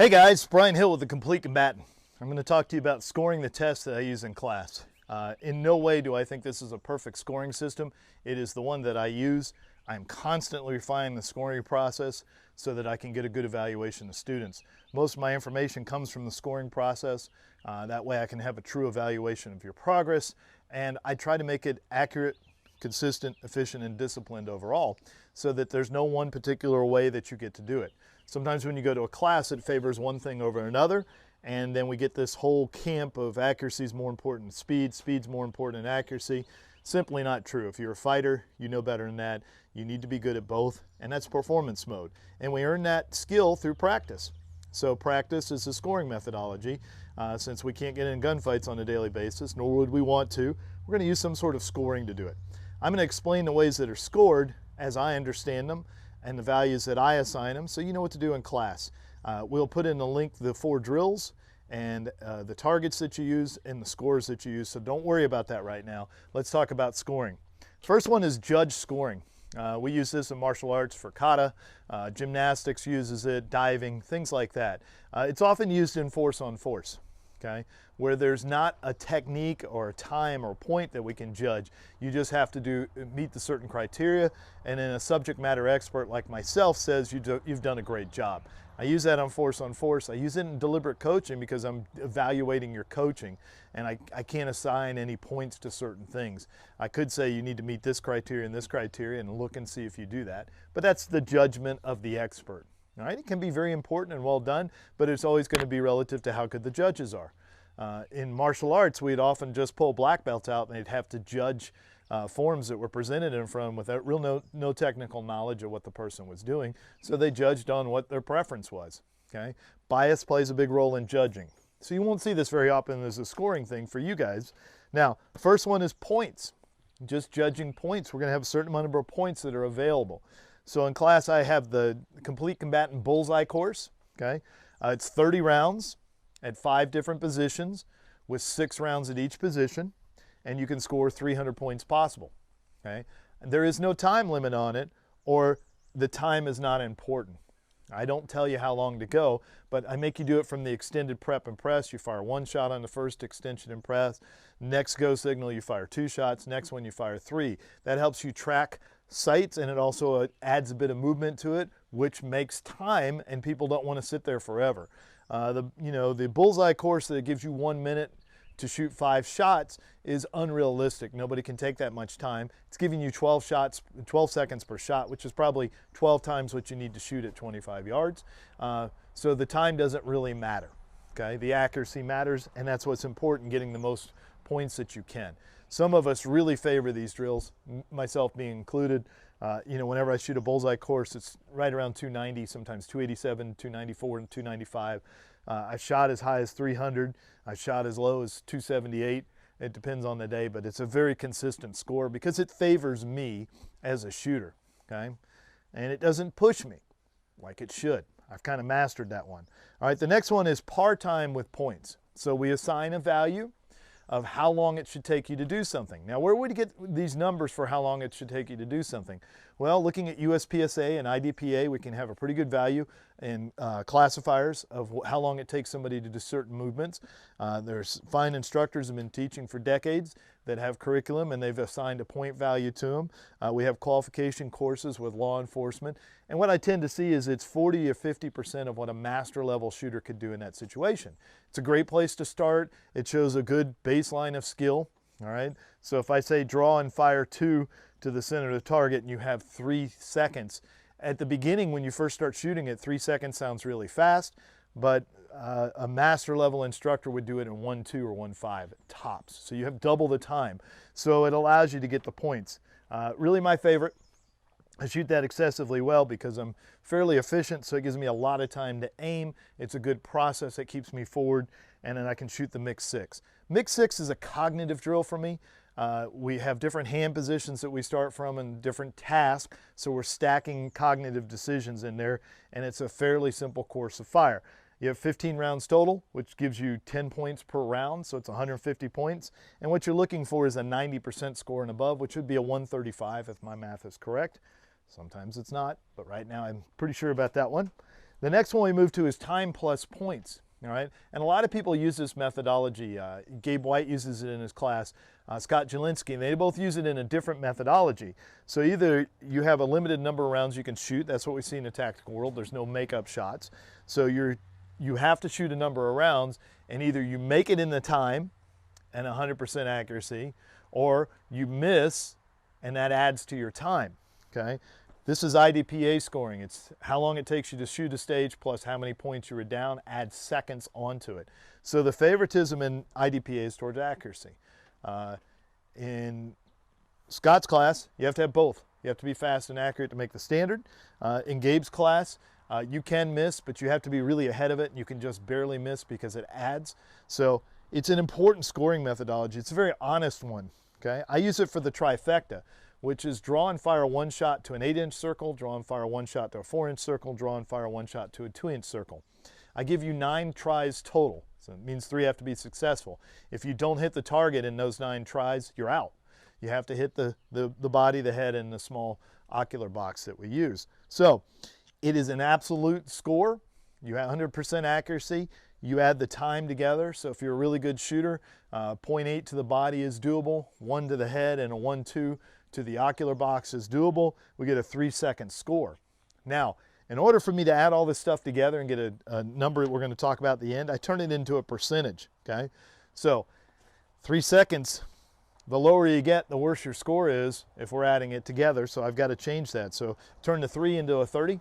Hey guys, Brian Hill with The Complete Combatant. I'm going to talk to you about scoring the tests that I use in class. In no way do I think this is a perfect scoring system. It is the one that I use. I'm constantly refining the scoring process so that I can get a good evaluation of students. Most of my information comes from the scoring process. That way I can have a true evaluation of your progress, and I try to make it accurate, consistent, efficient, and disciplined overall so that there's no one particular way that you get to do it. Sometimes when you go to a class, it favors one thing over another, and then we get this whole camp of accuracy is more important than speed, speed's more important than accuracy. Simply not true. If you're a fighter, you know better than that. You need to be good at both, and that's performance mode. And we earn that skill through practice. So practice is a scoring methodology. Since we can't get in gunfights on a daily basis, nor would we want to, we're going to use some sort of scoring to do it. I'm going to explain the ways that are scored as I understand them and the values that I assign them, so you know what to do in class. We'll put in the link the 4 drills and the targets that you use and the scores that you use, so don't worry about that right now. Let's talk about scoring. First one is judge scoring. We use this in martial arts for kata, gymnastics uses it, diving, things like that. It's often used in force on force, okay, where there's not a technique or a time or point that we can judge. You just have to meet the certain criteria, and then a subject matter expert like myself says you've done a great job. I use that on force on force. I use it in deliberate coaching because I'm evaluating your coaching, and I can't assign any points to certain things. I could say you need to meet this criteria and look and see if you do that, but that's the judgment of the expert. All right? It can be very important and well done, but it's always going to be relative to how good the judges are. In martial arts, we'd often just pull black belts out and they'd have to judge forms that were presented in front of them without no technical knowledge of what the person was doing. So they judged on what their preference was. Okay? Bias plays a big role in judging. So you won't see this very often as a scoring thing for you guys. Now, the first one is points. Just judging points. We're going to have a certain number of points that are available. So in class, I have the Complete Combatant Bullseye course. Okay? It's 30 rounds at 5 different positions with 6 rounds at each position, and you can score 300 points possible. Okay? And there is no time limit on it, or the time is not important. I don't tell you how long to go, but I make you do it from the extended prep and press. You fire 1 shot on the first extension and press. Next go signal, you fire 2 shots. Next one, you fire 3. That helps you track sights, and it also adds a bit of movement to it, which makes time, and people don't want to sit there forever. The Bullseye course that gives you 1 minute to shoot 5 shots is unrealistic. Nobody can take that much time. It's giving you 12 seconds per shot, which is probably 12 times what you need to shoot at 25 yards. So the time doesn't really matter. Okay, the accuracy matters, and that's what's important, getting the most points that you can. Some of us really favor these drills, myself being included. Whenever I shoot a Bullseye course, it's right around 290, sometimes 287, 294, and 295. I've shot as high as 300. I've shot as low as 278. It depends on the day, but it's a very consistent score because it favors me as a shooter, okay? And it doesn't push me like it should. I've kind of mastered that one. All right, the next one is par time with points. So we assign a value of how long it should take you to do something. Now, where would you get these numbers for how long it should take you to do something? Well, looking at USPSA and IDPA, we can have a pretty good value in classifiers of how long it takes somebody to do certain movements. There's fine instructors who have been teaching for decades that have curriculum, and they've assigned a point value to them. We have qualification courses with law enforcement, and what I tend to see is it's 40 or 50% of what a master level shooter could do in that situation. It's a great place to start. It shows a good baseline of skill. All right, so if I say draw and fire 2 to the center of the target and you have 3 seconds, at the beginning when you first start shooting it, 3 seconds sounds really fast, but a master level instructor would do it in 1.2 or 1.5 tops. So you have double the time. So it allows you to get the points. Really my favorite. I shoot that excessively well because I'm fairly efficient, so it gives me a lot of time to aim. It's a good process that keeps me forward, and then I can shoot the mix 6. Mix 6 is a cognitive drill for me. We have different hand positions that we start from and different tasks, so we're stacking cognitive decisions in there, and it's a fairly simple course of fire. You have 15 rounds total, which gives you 10 points per round, so it's 150 points. And what you're looking for is a 90% score and above, which would be a 135 if my math is correct. Sometimes it's not, but right now I'm pretty sure about that one. The next one we move to is time plus points. All right, and a lot of people use this methodology. Gabe White uses it in his class, Scott Jelinski, and they both use it in a different methodology. So either you have a limited number of rounds you can shoot. That's what we see in the tactical world. There's no makeup shots. So you have to shoot a number of rounds, and either you make it in the time and 100% accuracy, or you miss and that adds to your time, okay? This is IDPA scoring. It's how long it takes you to shoot a stage plus how many points you were down, add seconds onto it. So the favoritism in IDPA is towards accuracy. In Scott's class, you have to have both. You have to be fast and accurate to make the standard. In Gabe's class, you can miss, but you have to be really ahead of it, and you can just barely miss because it adds. So it's an important scoring methodology. It's a very honest one, okay? I use it for the trifecta, which is draw and fire one shot to an 8-inch circle, draw and fire one shot to a 4-inch circle, draw and fire one shot to a 2-inch circle. I give you 9 tries total, so it means 3 have to be successful. If you don't hit the target in those 9 tries, you're out. You have to hit the body, the head, and the small ocular box that we use. So it is an absolute score. You have 100% accuracy. You add the time together. So if you're a really good shooter, 0.8 to the body is doable, 1 to the head, and a 1-2 to the ocular box is doable. We get a 3-second score. Now, in order for me to add all this stuff together and get a number that we're going to talk about at the end, I turn it into a percentage, okay? So 3 seconds, the lower you get, the worse your score is if we're adding it together. So I've got to change that. So turn the 3 into a 30.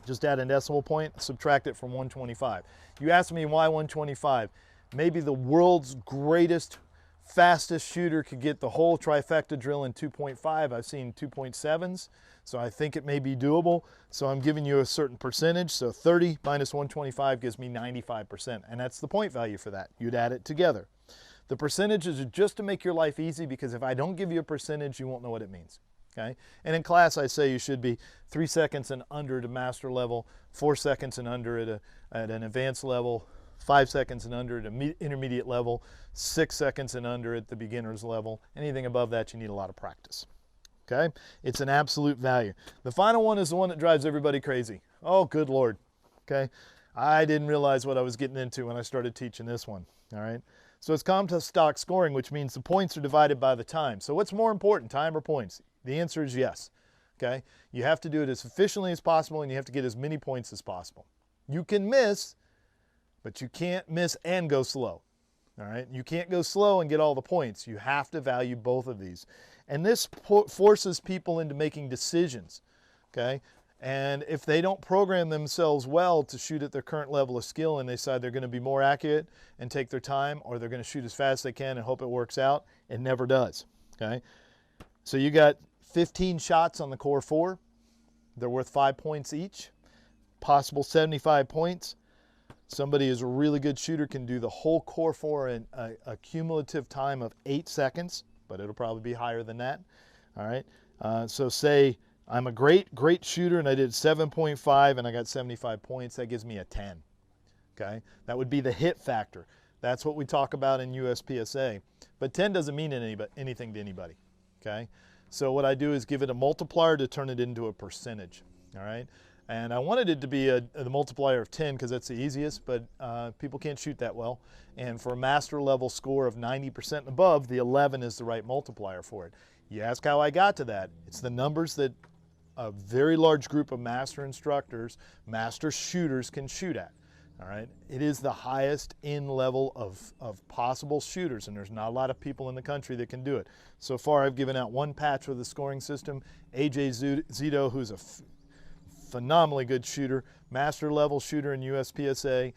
Just add a decimal point, subtract it from 125. You ask me why 125? Maybe the world's greatest, fastest shooter could get the whole trifecta drill in 2.5. I've seen 2.7s, so I think it may be doable. So I'm giving you a certain percentage. So 30 minus 125 gives me 95%, and that's the point value for that. You'd add it together. The percentages are just to make your life easy, because if I don't give you a percentage, you won't know what it means. Okay? And in class, I say you should be 3 seconds and under at a master level, 4 seconds and under at an advanced level, 5 seconds and under at an intermediate level, 6 seconds and under at the beginner's level. Anything above that, you need a lot of practice. Okay? It's an absolute value. The final one is the one that drives everybody crazy. Oh, good Lord. Okay? I didn't realize what I was getting into when I started teaching this one. All right? So it's contest stock scoring, which means the points are divided by the time. So what's more important, time or points? The answer is yes. Okay? You have to do it as efficiently as possible, and you have to get as many points as possible. You can miss, but you can't miss and go slow. All right? You can't go slow and get all the points. You have to value both of these. And this forces people into making decisions. Okay? And if they don't program themselves well to shoot at their current level of skill, and they decide they're going to be more accurate and take their time, or they're going to shoot as fast as they can and hope it works out, it never does. Okay? So you got 15 shots on the core 4. They're worth 5 points each. Possible 75 points. Somebody who's a really good shooter can do the whole core 4 in a cumulative time of 8 seconds, but it'll probably be higher than that. All right. So say I'm a great shooter and I did 7.5 and I got 75 points. That gives me a 10. Okay. That would be the hit factor. That's what we talk about in USPSA. But 10 doesn't mean anything to anybody. Okay. So what I do is give it a multiplier to turn it into a percentage. All right. And I wanted it to be a multiplier of 10 because that's the easiest, but people can't shoot that well. And for a master level score of 90% and above, the 11 is the right multiplier for it. You ask how I got to that. It's the numbers that a very large group of master instructors, master shooters can shoot at. All right. It is the highest in level of possible shooters, and there's not a lot of people in the country that can do it. So far, I've given out 1 patch with the scoring system. AJ Zito, who's a phenomenally good shooter, master level shooter in USPSA,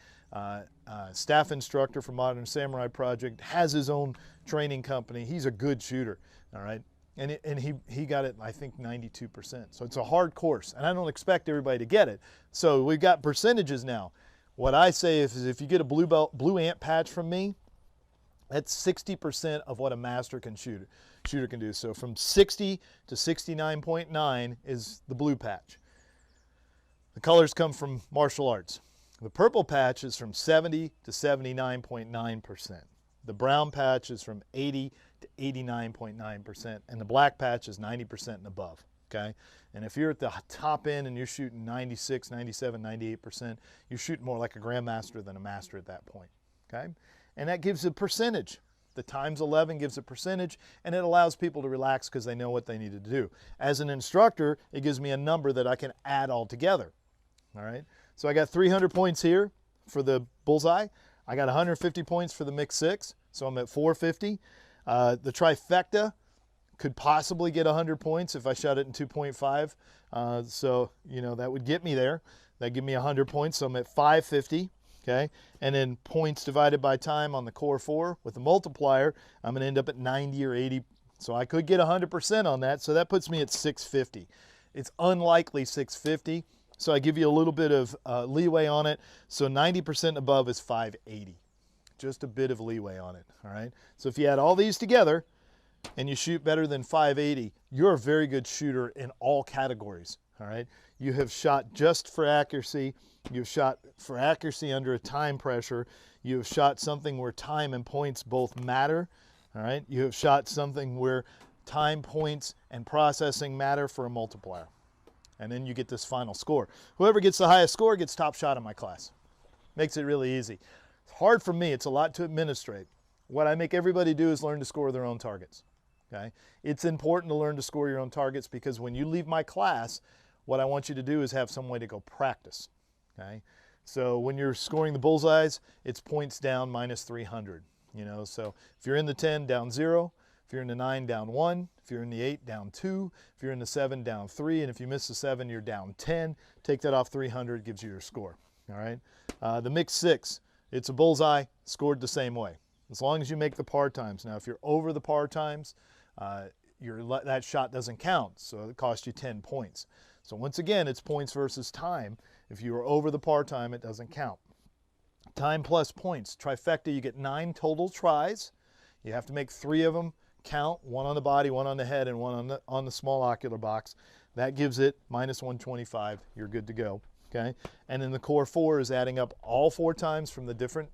staff instructor for Modern Samurai Project, has his own training company. He's a good shooter, all right? And he got it, I think, 92%. So it's a hard course, and I don't expect everybody to get it. So we've got percentages now. What I say is if you get a blue ant patch from me, that's 60% of what a master shooter can do. So from 60 to 69.9 is the blue patch. The colors come from martial arts. The purple patch is from 70 to 79.9%. The brown patch is from 80 to 89.9%, and the black patch is 90% and above. okay? And if you're at the top end and you're shooting 96, 97, 98%, you're shooting more like a grandmaster than a master at that point, okay? And that gives a percentage. The times 11 gives a percentage, and it allows people to relax because they know what they need to do. As an instructor, it gives me a number that I can add all together, all right? So I got 300 points here for the Bullseye. I got 150 points for the Mix 6, so I'm at 450. The Trifecta could possibly get 100 points if I shot it in 2.5. So, you know, that would get me there. That'd give me 100 points, so I'm at 550, okay? And then points divided by time on the Core 4 with the multiplier, I'm gonna end up at 90 or 80. So I could get 100% on that, so that puts me at 650. It's unlikely 650. So I give you a little bit of leeway on it. So 90% above is 580. Just a bit of leeway on it, all right? So if you add all these together and you shoot better than 580, you're a very good shooter in all categories, all right? You have shot just for accuracy. You've shot for accuracy under a time pressure. You have shot something where time and points both matter, all right? You have shot something where time, points, and processing matter for a multiplier. And then you get this final score. Whoever gets the highest score gets top shot in my class. Makes it really easy. It's hard for me. It's a lot to administrate. What I make everybody do is learn to score their own targets. Okay? It's important to learn to score your own targets because when you leave my class, what I want you to do is have some way to go practice. Okay? So when you're scoring the bullseyes, it's points down minus 300. You know, so if you're in the 10, down 0. If you're in the 9, down 1. If you're in the 8, down 2. If you're in the 7, down 3. And if you miss the 7, you're down 10. Take that off 300, gives you your score. All right. The Mix 6, it's a bullseye, scored the same way. As long as you make the par times. Now, if you're over the par times, that shot doesn't count, so it costs you 10 points. So once again, it's points versus time. If you are over the par time, it doesn't count. Time plus points. Trifecta, you get 9 total tries. You have to make 3 of them count, 1 on the body, 1 on the head, and 1 on the small ocular box. That gives it minus 125. You're good to go, okay? And then the Core 4 is adding up all 4 times from the different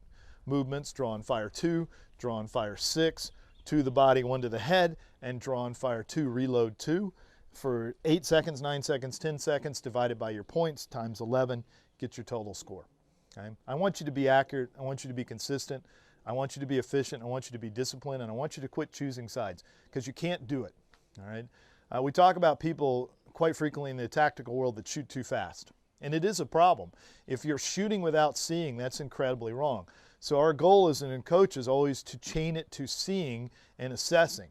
movements, draw and fire 2, draw and fire 6, 2 to the body, 1 to the head, and draw and fire 2, reload 2 for 8 seconds, 9 seconds, 10 seconds, divided by your points, times 11, get your total score, okay? I want you to be accurate. I want you to be consistent. I want you to be efficient. I want you to be disciplined, and I want you to quit choosing sides because you can't do it, all right? We talk about people quite frequently in the tactical world that shoot too fast, and it is a problem. If you're shooting without seeing, that's incredibly wrong. So our goal as a coach is always to chain it to seeing and assessing.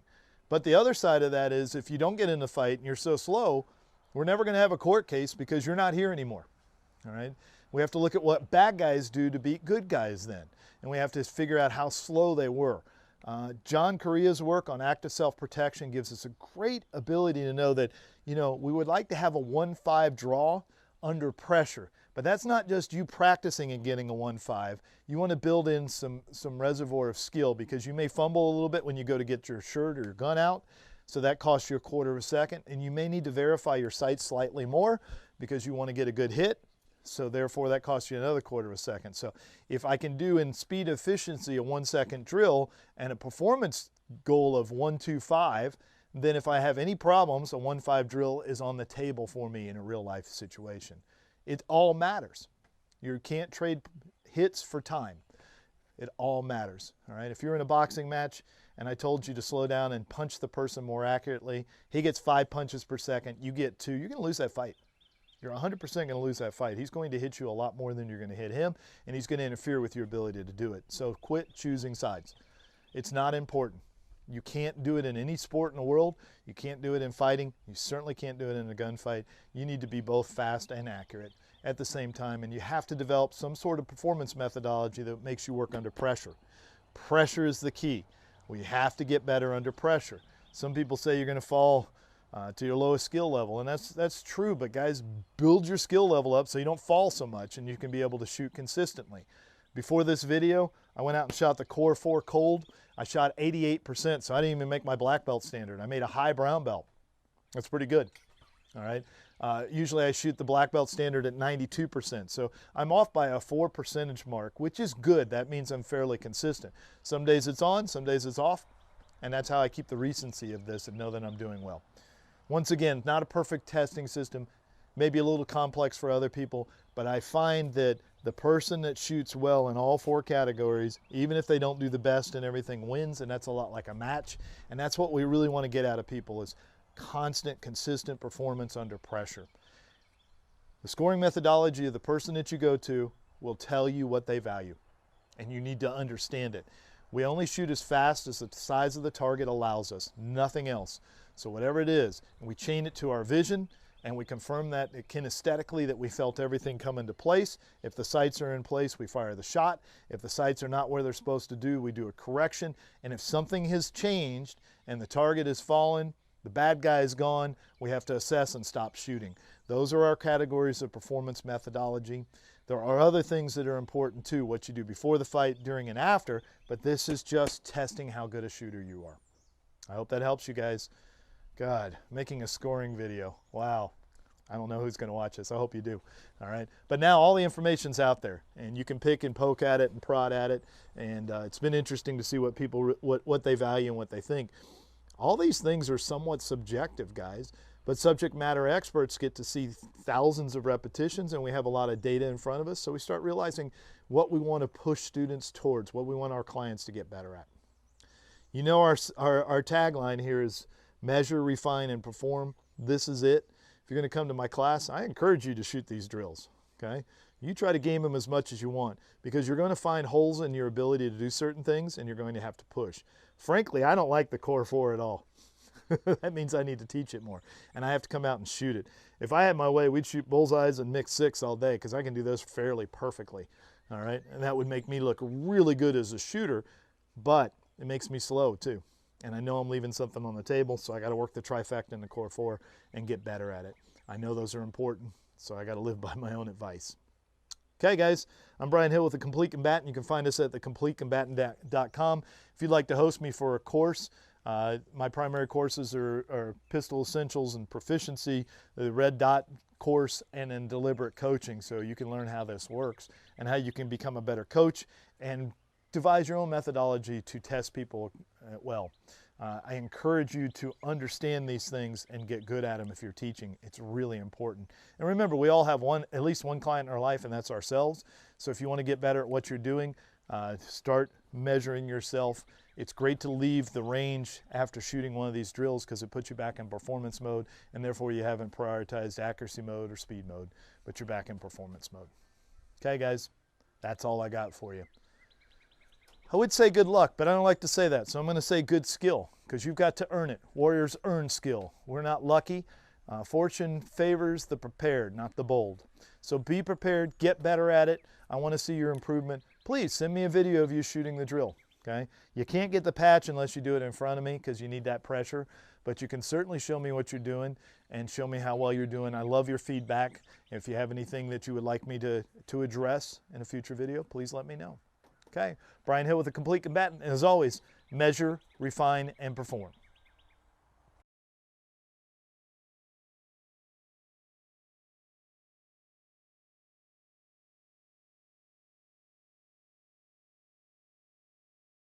But the other side of that is if you don't get in the fight and you're so slow, we're never going to have a court case because you're not here anymore, all right? We have to look at what bad guys do to beat good guys then. And we have to figure out how slow they were. John Correa's work on active self-protection gives us a great ability to know that, you know, we would like to have a 1-5 draw under pressure. But that's not just you practicing and getting a 1-5. You want to build in some reservoir of skill because you may fumble a little bit when you go to get your shirt or your gun out. So that costs you a quarter of a second. And you may need to verify your sights slightly more because you want to get a good hit. So therefore that costs you another quarter of a second. So if I can do in speed efficiency a 1-second drill and a performance goal of 1-2-5, then if I have any problems, a 1-5 drill is on the table for me in a real life situation. It all matters. You can't trade hits for time. It all matters, all right? If you're in a boxing match and I told you to slow down and punch the person more accurately, he gets 5 punches per second, you get 2, you're gonna lose that fight. You're 100% going to lose that fight. He's going to hit you a lot more than you're going to hit him, and he's going to interfere with your ability to do it. So quit choosing sides. It's not important. You can't do it in any sport in the world. You can't do it in fighting. You certainly can't do it in a gunfight. You need to be both fast and accurate at the same time, and you have to develop some sort of performance methodology that makes you work under pressure. Pressure is the key. We have to get better under pressure. Some people say you're going to fall to your lowest skill level, and that's true, but guys, build your skill level up so you don't fall so much and you can be able to shoot consistently. Before this video, I went out and shot the Core 4 cold. I shot 88%, so I didn't even make my black belt standard. I made a high brown belt. That's pretty good, all right? Usually I shoot the black belt standard at 92%, so I'm off by a 4 percentage mark, which is good. That means I'm fairly consistent. Some days it's on, some days it's off, and that's how I keep the recency of this and know that I'm doing well. Once again, not a perfect testing system, maybe a little complex for other people, but I find that the person that shoots well in all 4 categories, even if they don't do the best and everything, wins, and that's a lot like a match. And that's what we really want to get out of people, is constant, consistent performance under pressure. The scoring methodology of the person that you go to will tell you what they value, and you need to understand it. We only shoot as fast as the size of the target allows us, nothing else. So whatever it is, and we chain it to our vision, and we confirm that kinesthetically that we felt everything come into place. If the sights are in place, we fire the shot. If the sights are not where they're supposed to do, we do a correction. And if something has changed and the target has fallen, the bad guy is gone, we have to assess and stop shooting. Those are our categories of performance methodology. There are other things that are important too, what you do before the fight, during and after, but this is just testing how good a shooter you are. I hope that helps you guys. God, making a scoring video. Wow. I don't know who's going to watch this. I hope you do. All right. But now all the information's out there, and you can pick and poke at it and prod at it. And it's been interesting to see what people, what they value and what they think. All these things are somewhat subjective, guys, but subject matter experts get to see thousands of repetitions, and we have a lot of data in front of us. So we start realizing what we want to push students towards, what we want our clients to get better at. You know, our tagline here is measure, refine, and perform. This is it. If you're going to come to my class, I encourage you to shoot these drills, okay? You try to game them as much as you want, because you're going to find holes in your ability to do certain things, and you're going to have to push. Frankly, I don't like the core 4 at all. That means I need to teach it more, and I have to come out and shoot it. If I had my way, we'd shoot bullseyes and mix 6 all day, because I can do those fairly perfectly, all right? And that would make me look really good as a shooter, but it makes me slow too. And I know I'm leaving something on the table, so I got to work the trifecta and the core 4 and get better at it. I know those are important, so I got to live by my own advice. Okay, guys, I'm Brian Hill with The Complete Combatant. You can find us at thecompletecombatant.com. If you'd like to host me for a course, my primary courses are Pistol Essentials and Proficiency, the Red Dot course, and then Deliberate Coaching, so you can learn how this works and how you can become a better coach and devise your own methodology to test people well. I encourage you to understand these things and get good at them if you're teaching. It's really important. And remember, we all have at least one client in our life, and that's ourselves. So if you want to get better at what you're doing, start measuring yourself. It's great to leave the range after shooting one of these drills, because it puts you back in performance mode, and therefore you haven't prioritized accuracy mode or speed mode, but you're back in performance mode. Okay, guys, that's all I got for you. I would say good luck, but I don't like to say that, so I'm going to say good skill, because you've got to earn it. Warriors earn skill. We're not lucky. Fortune favors the prepared, not the bold. So be prepared, get better at it. I want to see your improvement. Please send me a video of you shooting the drill, okay? You can't get the patch unless you do it in front of me, because you need that pressure, but you can certainly show me what you're doing and show me how well you're doing. I love your feedback. If you have anything that you would like me to address in a future video, please let me know. Okay, Brian Hill with The Complete Combatant, and as always, measure, refine, and perform.